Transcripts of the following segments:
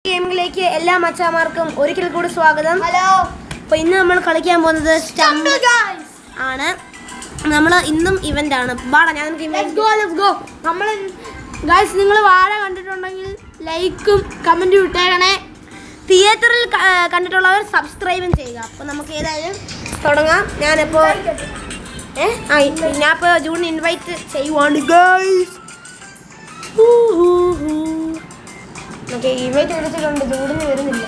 ഗെയിമിലേക്ക് എല്ലാ മച്ചാമാർക്കും ഒരിക്കൽ കൂടി സ്വാഗതം. ഹലോ. അപ്പോൾ ഇന്ന് നമ്മൾ കളിക്കാൻ പോകുന്നത് സ്റ്റംപ് ആണ്. നമ്മൾ ഇന്നും ഇവന്റ് ആണ്. നമ്മൾ ഗൈസ്, നിങ്ങൾ വാഴ കണ്ടിട്ടുണ്ടെങ്കിൽ ലൈക്കും കമന്റും ഇട്ടേക്കണേ. തിയേറ്ററിൽ കണ്ടിട്ടുള്ളവർ സബ്സ്ക്രൈബും ചെയ്യുക. അപ്പോൾ നമുക്ക് ഏതായാലും തുടങ്ങാം. ഞാനിപ്പോൾ ഞാനിപ്പോൾ ജൂണിന് ഇൻവൈറ്റ് ചെയ്യുവാണ് ഗൈസ്. ഓക്കെ, ഇൻവൈറ്റ് വിളിച്ചിട്ടുണ്ട്. ജൂണിന് വരുന്നില്ല.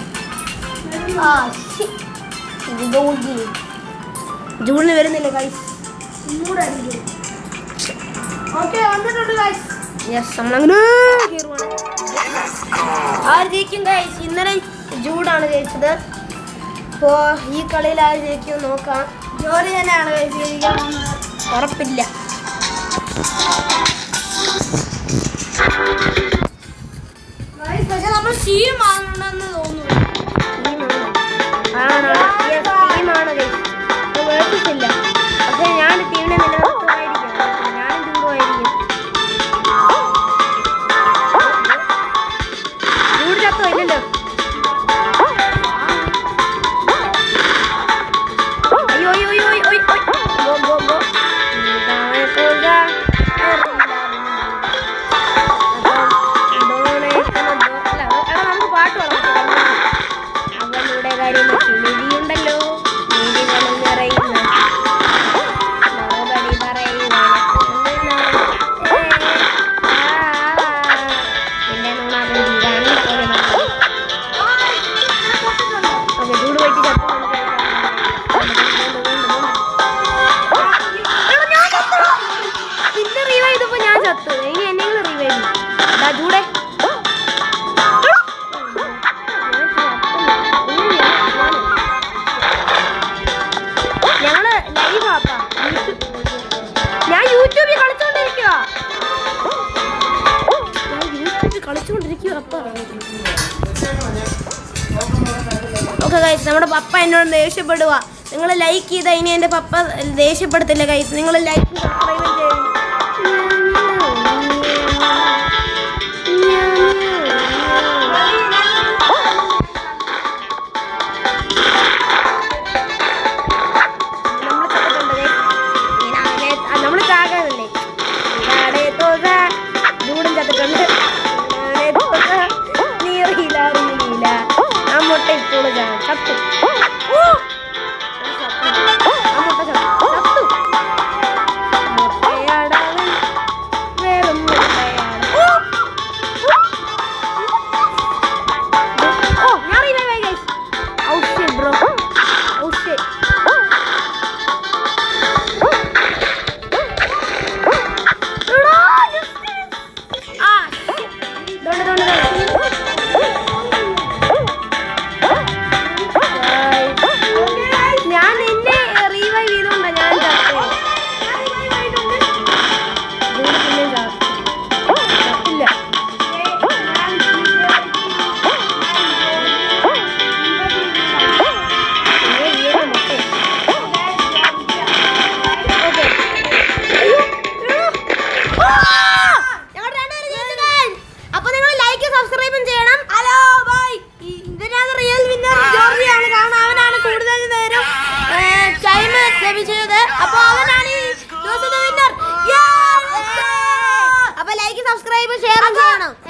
ജൂണിന് വരുന്നില്ല ഗൈസ്. ഓക്കെ, വന്നിട്ടുണ്ട് ഗൈസ്. യെസ്, നമ്മളങ്ങനെ കയറുവാണ്. ആര് ജയിക്കും ഗൈസ്? ഇന്നലെ ജൂഡാണ് ജയിച്ചത്. അപ്പോൾ ഈ കളിയിൽ ആര് ജയിക്കും നോക്കാം. ജോലി തന്നെയാണ് ഗൈസ് ജയിക്കാൻ പോകുന്നത്. ഉറപ്പില്ല. പക്ഷെ നമ്മൾ ടീമാണെന്ന് തോന്നുന്നു. ടീമാണ് ഗൈസ്. വേർപ്പിച്ചില്ല. പക്ഷെ ഞാൻ ടീമിനെ നിലനിർത്തുമായിരിക്കും. ഞാനും ജൂഡുമായിരിക്കും. ജൂഡ് ചത്തോ? ഇല്ലല്ലോ. അയ്യോ അയ്യോ അയ്യോ അയ്യോ ഗോ ഗോ ഗോ. നമുക്ക് പാട്ട് വളർത്താം. അവളുടെ കാര്യം മിഴിയുണ്ടല്ലോ, മിഴികളും നിറയുന്ന മറുപടി പറയുവാണ്. എന്റെ നുണാണ്. ഓക്കെ, ചൂട് പോയിട്ട് പിന്നെ റീവൈവ് ചെയ്തപ്പോ ഞാൻ ചത്തു. ഇനി എന്നെങ്കിലും റീവൈവ് ചെയ്യും. അതാ ചൂടെ. ഞങ്ങള് ലൈവ് ആപ്പാ. ഞാൻ യൂട്യൂബിൽ കളിച്ചോണ്ടിരിക്കുക. അപ്പ ഓക്കെ ഗൈസ്, നമ്മുടെ പപ്പ എന്നോട് ദേഷ്യപ്പെടുക. നിങ്ങൾ ലൈക്ക് ചെയ്താൽ ഇനി എൻ്റെ പപ്പ ദേഷ്യപ്പെടത്തില്ല ഗൈസ്. നിങ്ങൾ ലൈക്ക് സബ്സ്ക്രൈബ് ചെയ്യും. നമ്മൾ ചാകാനല്ലേ. ജൂടും ചത്തിട്ടുണ്ട്. നീറിയില്ല അറിയില്ല. ആ മുട്ട ഇപ്പോൾ ചത്തു.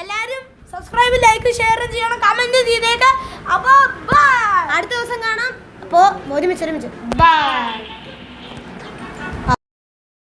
എല്ലാരും സബ്സ്ക്രൈബ്, ലൈക്ക്, ഷെയർ ചെയ്യണം, കമന്റ് ചെയ്തേക്ക്. അപ്പോൾ അടുത്ത ദിവസം കാണാം. അപ്പോൾ ഒരുമിച്ച് ബൈ.